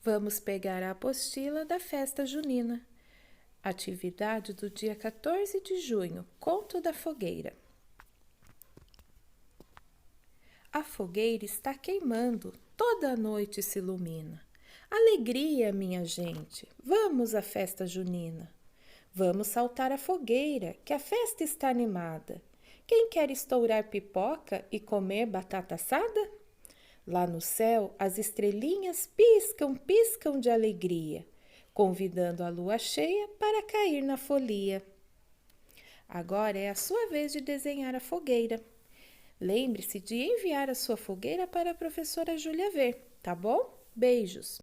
Vamos pegar a apostila da festa junina. Atividade do dia 14 de junho, conto da fogueira. A fogueira está queimando, toda a noite se ilumina. Alegria, minha gente, vamos à festa junina. Vamos saltar a fogueira, que a festa está animada. Quem quer estourar pipoca e comer batata assada? Lá no céu, as estrelinhas piscam, piscam de alegria, convidando a lua cheia para cair na folia. Agora é a sua vez de desenhar a fogueira. Lembre-se de enviar a sua fogueira para a professora Júlia ver, tá bom? Beijos!